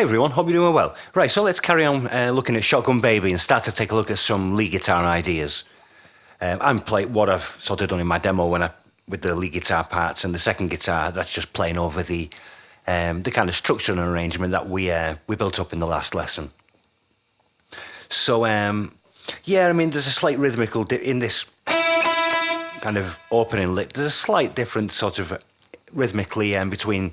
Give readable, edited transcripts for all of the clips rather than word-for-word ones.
Hi everyone, hope you're doing well. Right, so let's carry on looking at Shotgun Baby and start to take a look at some lead guitar ideas. I'm playing what I've sort of done in my demo with the lead guitar parts, and the second guitar that's just playing over the kind of structure and arrangement that we built up in the last lesson. So yeah, I mean, there's a slight rhythmical in this kind of opening lick. There's a slight difference sort of rhythmically between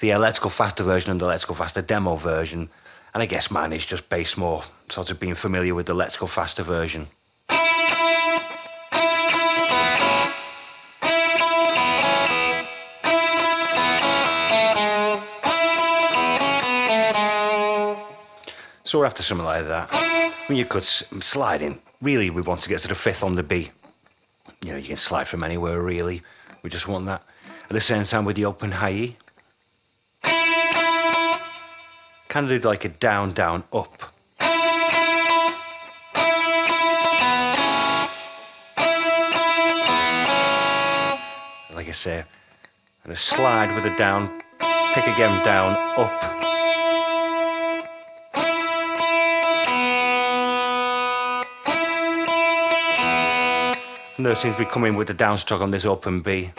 the electrical faster version and the electrical faster demo version, and I guess mine is just based more sort of being familiar with the electrical faster version. So we're after something like that. I mean, you could slide in. Really, we want to get to the fifth on the B. You know, you can slide from anywhere, really. We just want that. At the same time, with the open high E, kind of do like a down, down, up. Like I say, and a slide with a down, pick again, down, up. And those seems to be coming with the downstroke on this open B.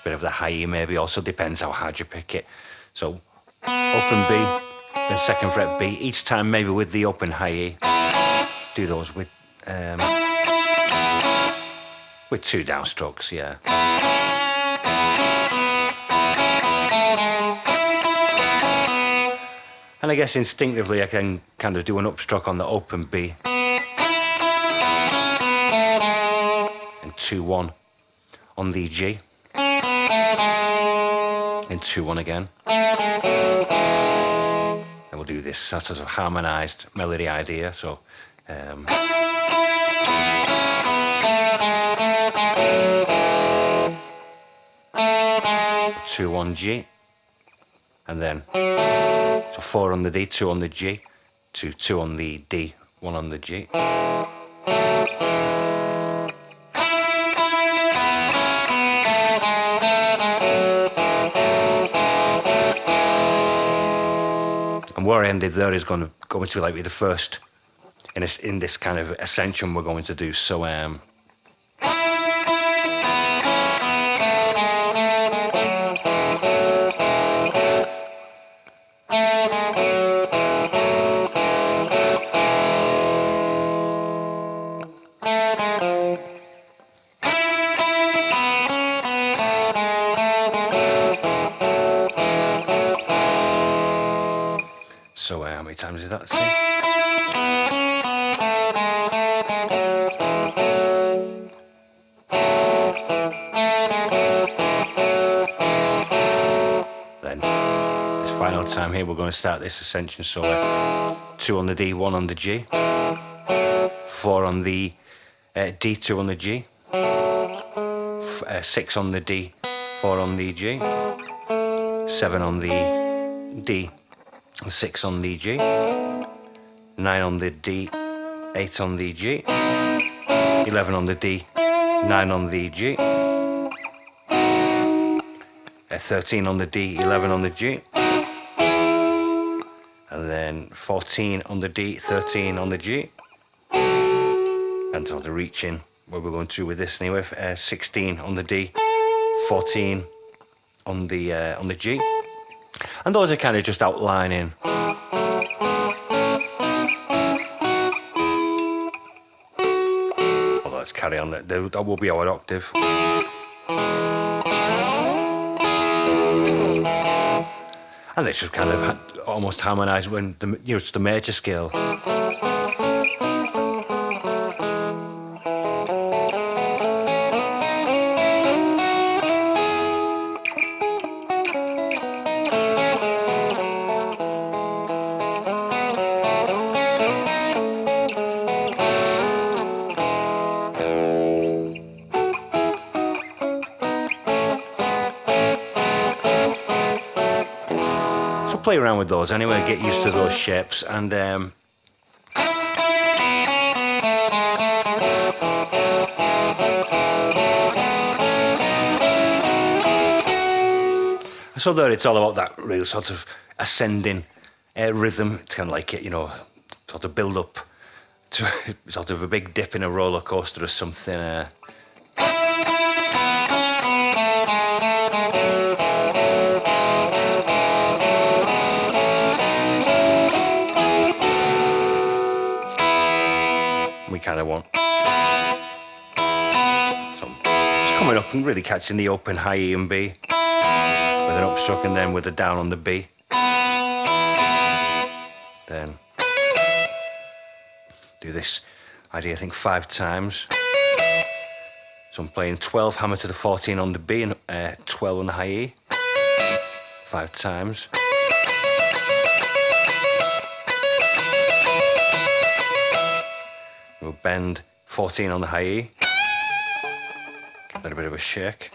Bit of the high E maybe, also depends how hard you pick it. So open B, then second fret B, each time maybe with the open high E. Do those with two downstrokes, yeah. And I guess instinctively I can kind of do an upstroke on the open B. And 2-1 on the G. And 2-1 again. And we'll do this sort of harmonized melody idea. So 2-1 G, and then so 4 on the D, 2 on the G, 2 on the D, 1 on the G. And where I ended there is going to be like the first in this kind of ascension we're going to do. So how many times is that? See? Then this final time here we're going to start this ascension. So 2 on the D, 1 on the G, 4 on the D, 2 on the G, 6 on the D, 4 on the G, 7 on the D, 6 on the G, 9 on the D, 8 on the G, 11 on the D, 9 on the G, 13 on the D, 11 on the G, and then 14 on the D, 13 on the G, and sort of reaching where we're going through with this anyway, 16 on the D, 14 on the G. And those are kind of just outlining. Well, let's carry on. That will be our octave. And it's just kind of almost harmonised when it's the major scale. Play around with those anyway, get used to those shapes, and So there, it's all about that real sort of ascending rhythm. It's kind of like it, you know, sort of build up to sort of a big dip in a roller coaster or something. We kind of want some, it's coming up and really catching the open high E and B with an upstroke and then with a down on the B. Then do this idea, I think 5 times. So I'm playing 12 hammer to the 14 on the B and 12 on the high E. 5 times. We'll bend 14 on the high E. Give that a bit of a shake.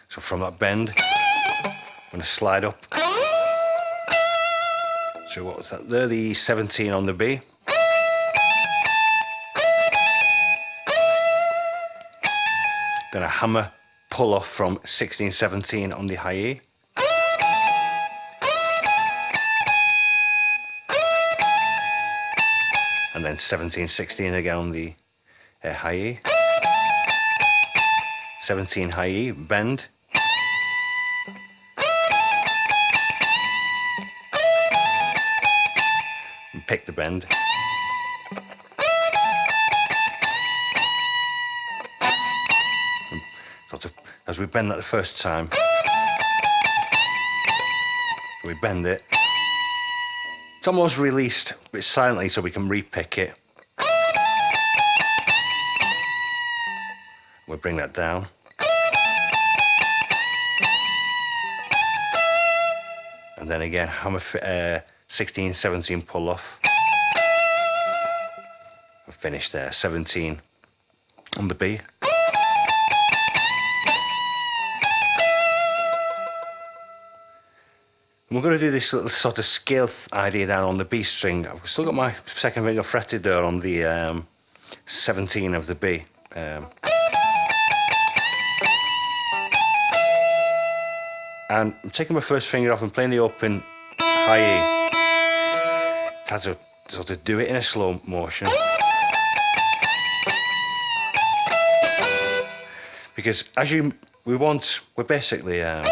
So from that bend, I'm going to slide up. So what was that there? The 17 on the B. Then a hammer pull off from 16, 17 on the high E. And then 17, 16 again on the high E. 17 high E, bend. And pick the bend. And sort of, as we bend that the first time, we bend it. It's almost released a bit silently so we can re-pick it. We'll bring that down. And then again, hammer 16, 17 pull off. We've finished there, 17 on the B. And we're going to do this little sort of scale idea down on the B string. I've still got my second finger fretted there on the 17 of the B. And I'm taking my first finger off and playing the open high E. It's had to sort of do it in a slow motion. Because as we're basically going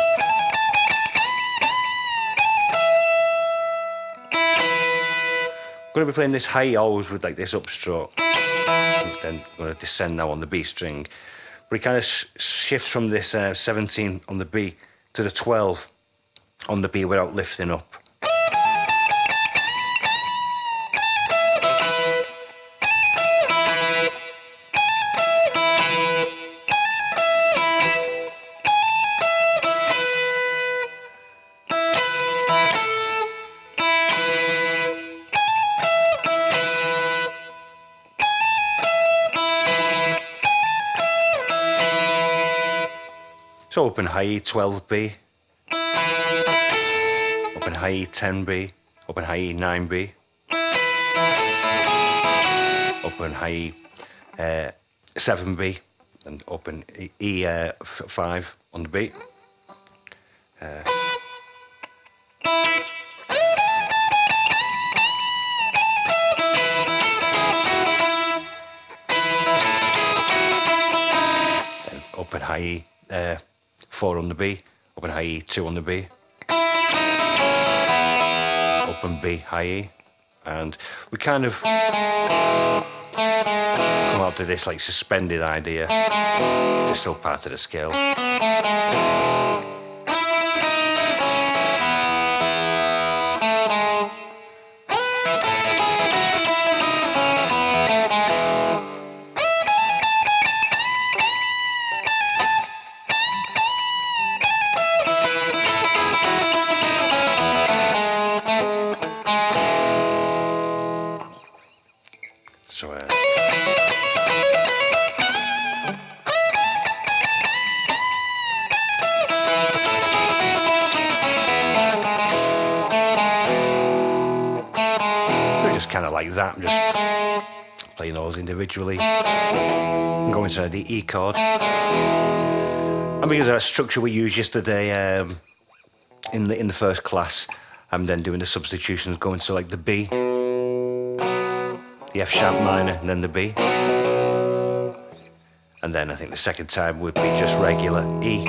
to be playing this high E always with like this upstroke. And then we're going to descend now on the B string. But it kind of shifts from this 17 on the B to the 12 on the B without lifting up. So open high E 12B, open high E 10B, open high E 9B, open high E 7B, and open E 5 on the B. Then open high E 4 on the B, open high E 2 on the B, open B high E, and we kind of come out to this like suspended idea. It's still part of the scale. So, just kind of like that. I'm just playing those individually. I'm going to the E chord. And because of that structure we used yesterday in the first class, I'm then doing the substitutions, going to like the B, the F sharp minor, and then the B. And then I think the second time would be just regular E,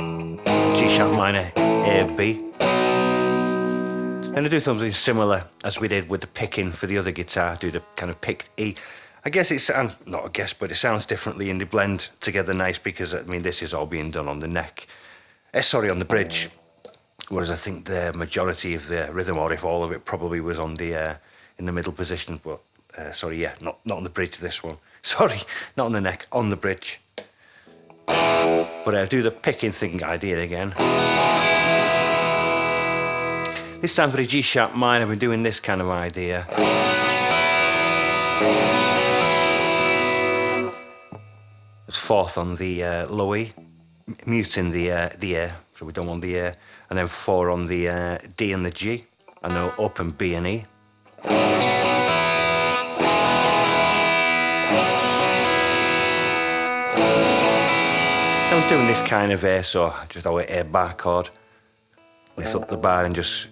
G sharp minor, A, B. And I do something similar as we did with the picking for the other guitar, do the kind of picked E. I guess it sounds, not I guess, but it sounds differently and they blend together nice because, I mean, this is all being done on the neck. On the bridge. Whereas I think the majority of the rhythm, or if all of it, probably was on the in the middle position. But, not on the bridge, this one. Sorry, not on the neck, on the bridge. But I do the picking thing I did again. This time for the G sharp minor, I've been doing this kind of idea. It's fourth on the low E, muting the A, so we don't want the A, and then 4 on the D and the G, and then up and B and E. I was doing this kind of A, so just our A bar chord. Lift up the bar and just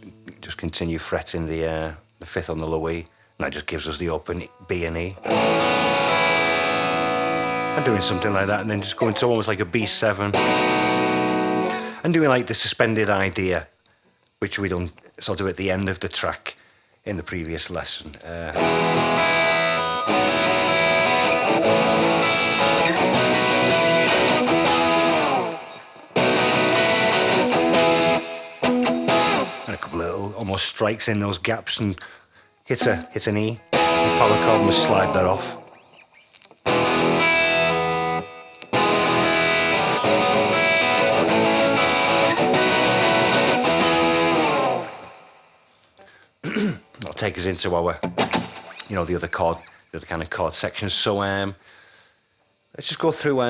continue fretting the 5th on the low E, and that just gives us the open B and E. And doing something like that, and then just going to almost like a B7, and doing like the suspended idea, which we done sort of at the end of the track in the previous lesson. And a couple of little almost strikes in those gaps and hits an E. The power chord must slide that off. That'll take us into our, the other chord, the other kind of chord sections. So let's just go through.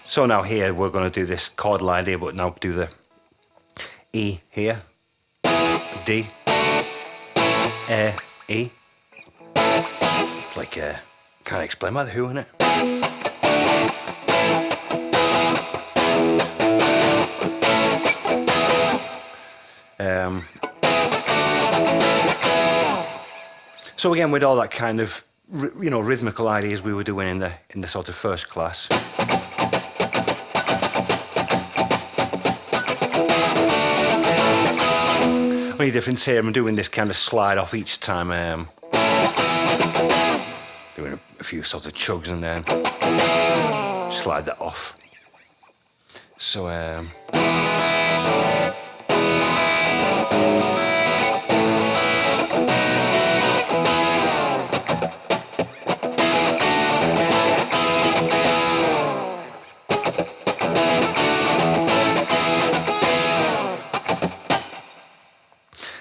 So now here we're going to do this chordal idea, but now do the E here, D, A, E. It's like can't explain by the Who, innit? So again, with all that kind of rhythmical ideas we were doing in the sort of first class. Only difference here, I'm doing this kind of slide off each time, doing a few sort of chugs and then slide that off. So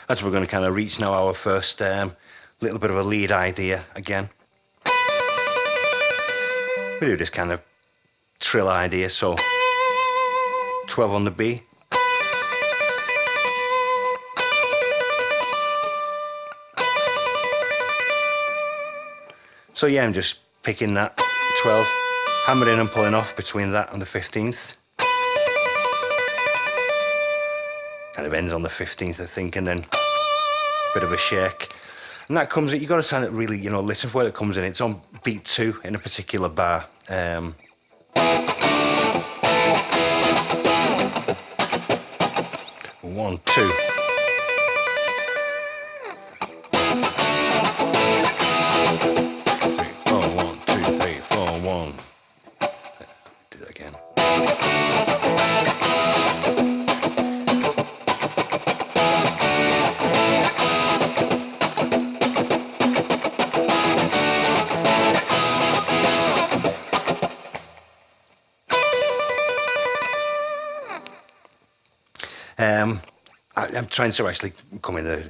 as we're going to kind of reach now our first little bit of a lead idea again. We do this kind of trill idea, so 12 on the B. So yeah, I'm just picking that 12, hammering and pulling off between that and the 15th. Kind of ends on the 15th, I think, and then a bit of a shake. And that comes, you've got to sound it really, listen for where it comes in. It's on beat 2 in a particular bar. 1, 2. I'm trying to actually come in there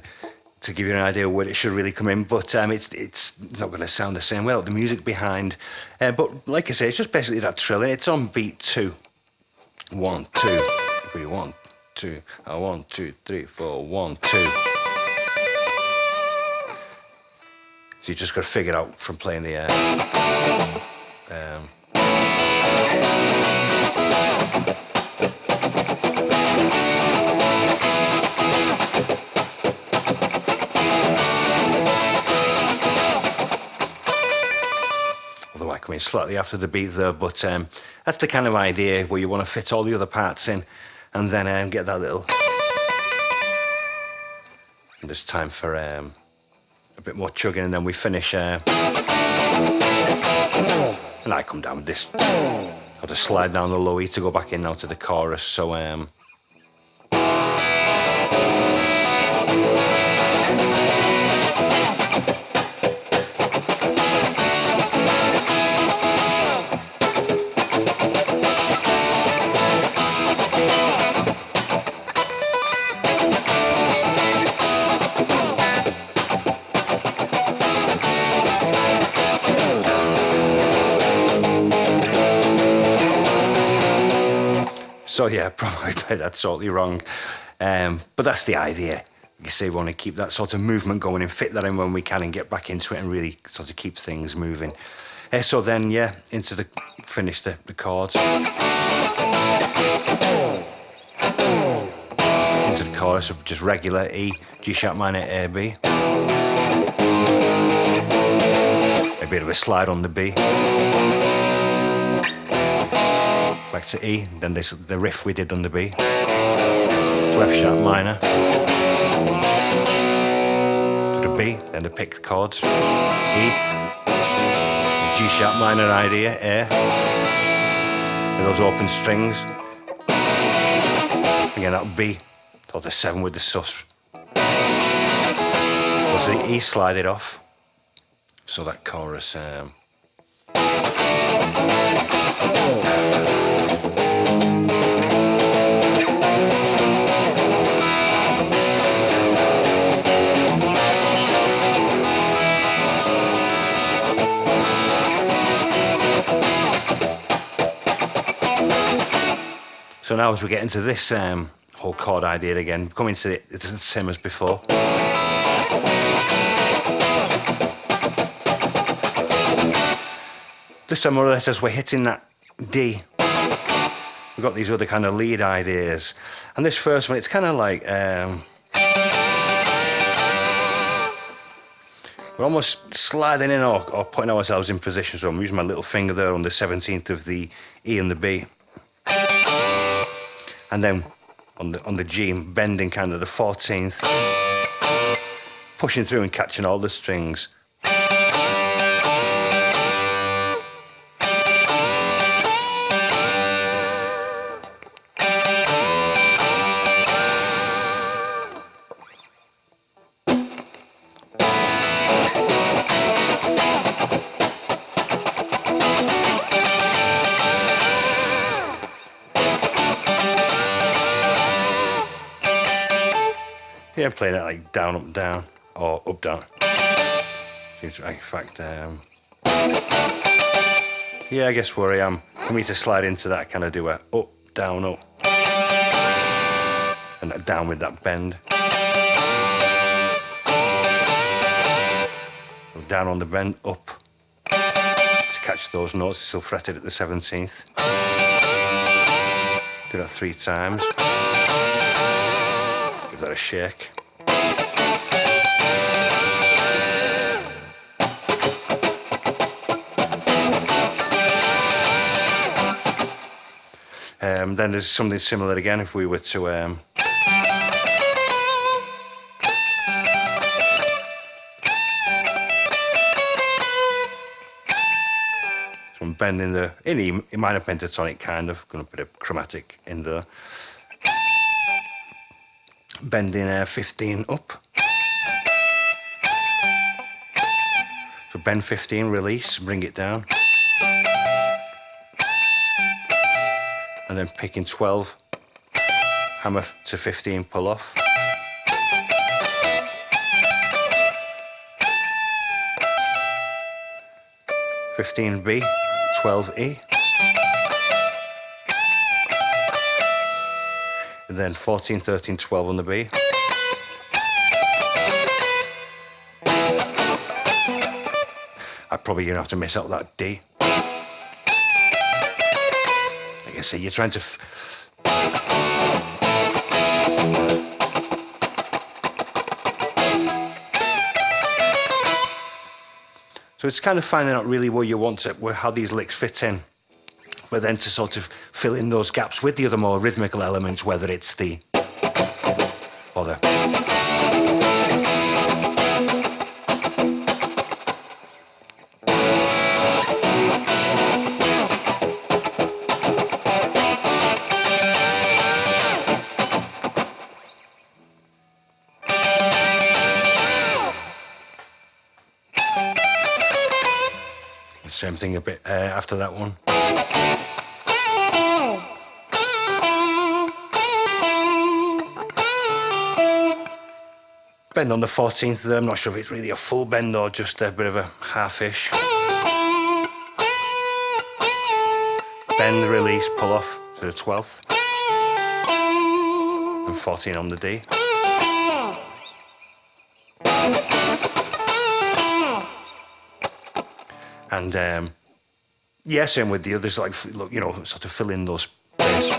to give you an idea of where it should really come in, but it's not going to sound the same without the music behind. But like I say, it's just basically that trill, and it's on beat 2. 1, 2, 3, 1, 2, 1, 2, 3, 4, 1, 2. So you just got to figure it out from playing the although I come in slightly after the beat there, but that's the kind of idea where you want to fit all the other parts in and then get that little... And there's time for a bit more chugging, and then we finish and I come down with this. I'll just slide down the low E to go back in now to the chorus, so so yeah, probably played that totally wrong. But that's the idea. Like I say, we want to keep that sort of movement going and fit that in when we can and get back into it and really sort of keep things moving. So then, yeah, into the finish the chords. Into the chorus of just regular E, G sharp minor, A, B. A bit of a slide on the B. Back to E, then this, the riff we did on the B. To F sharp minor. To the B, then the pick chords. E. G sharp minor idea, A. With those open strings. Again, that B. To the 7 with the sus. Was the E slide it off. So that chorus. So now as we get into this whole chord idea again, coming to it, it's the same as before. This time more or less as we're hitting that D, we've got these other kind of lead ideas. And this first one, it's kind of like, we're almost sliding in or putting ourselves in position. So I'm using my little finger there on the 17th of the E and the B. And then on the G, bending kind of the 14th, pushing through and catching all the strings. Yeah, playing it like down, up, down, or up, down. Seems to, in fact, yeah, I guess where I am, for me to slide into that, kind of do a up, down, up, and that down with that bend. Down on the bend, up, to catch those notes, still fretted at the 17th. Do that 3 times. Give that a shake. Then there's something similar again if we were to so I'm bending the in E minor pentatonic kind of, gonna put a chromatic in there. Bending 15 up. So bend 15, release, bring it down. And then picking 12, hammer to 15, pull off. 15B, 12E, and then 14, 13, 12 on the B. I'm probably going to have to miss out that D. Like I say, you're trying to... So it's kind of finding out really where you want to, how these licks fit in, but then to sort of fill in those gaps with the other more rhythmical elements, whether it's the or the. Same thing a bit after that one. Bend on the 14th there. I'm not sure if it's really a full bend or just a bit of a half-ish. Bend, release, pull off to the 12th. And 14 on the D. And yeah, same with the others, like, you know, sort of fill in those bass.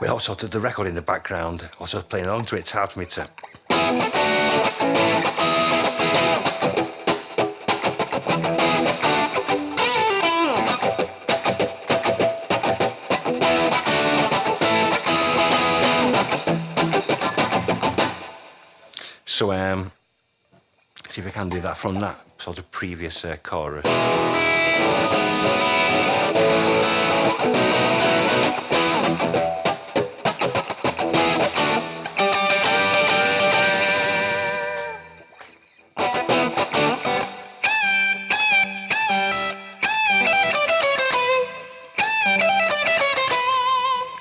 With also the record in the background, also playing along to it, it's hard for me to. So, see if I can do that from that sort of previous chorus.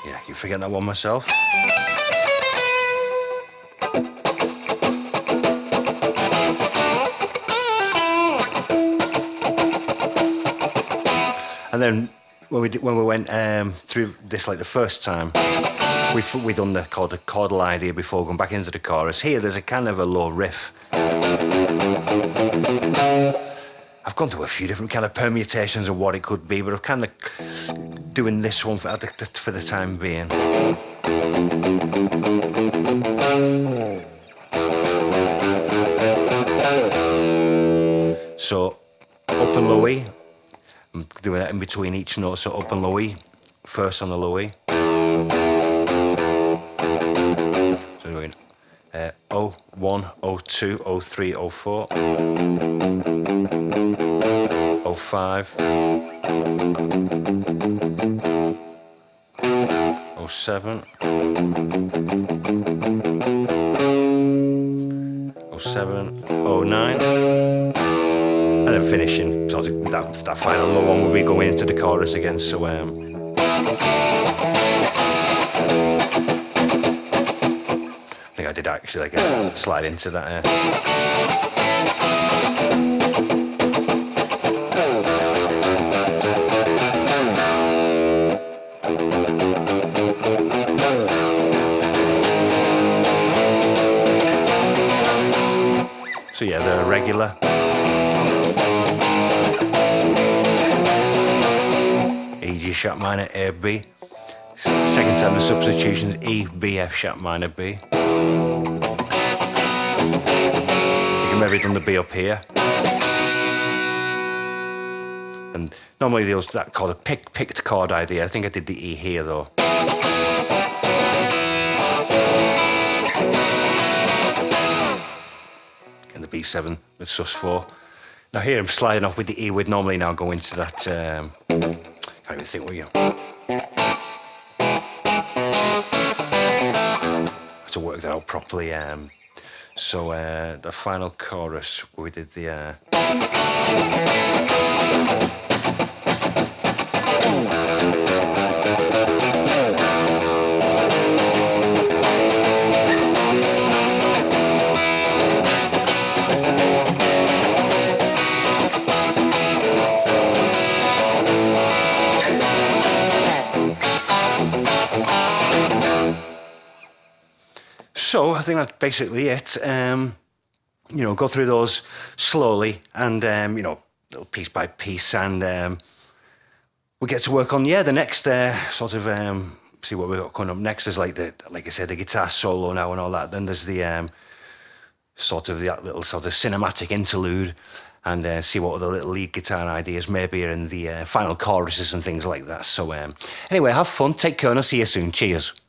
Yeah, I keep forgetting that one myself. And then when we went through this like the first time, we done the chordal idea before going back into the chorus. Here there's a kind of a low riff. I've gone through a few different kind of permutations of what it could be, but I'm kind of doing this one for the time being. So up and low E. I'm doing that in between each note, so up and low E, first on the low E. So we're doing 01, 02, 03, 04, 05, 07, 07, 09. And then finishing, sort of that final low one will be going into the chorus again. So I think I did actually like a slide into that. So yeah, the regular. G sharp minor, A, B. Second time the substitutions, E, B, F sharp minor, B. You can maybe done the B up here. And normally there was that called a picked chord idea. I think I did the E here though. And the B7 with sus4. Now here I'm sliding off with the E. We'd normally now go into that. I don't even think we have to work that out properly. So the final chorus, we did the. I think that's basically it. Go through those slowly and, little piece by piece, and we get to work on, the next sort of, see what we've got coming up next is like I said, the guitar solo now and all that. Then there's the that little sort of cinematic interlude, and see what other little lead guitar ideas maybe are in the final choruses and things like that. So anyway, have fun, take care, and I'll see you soon. Cheers.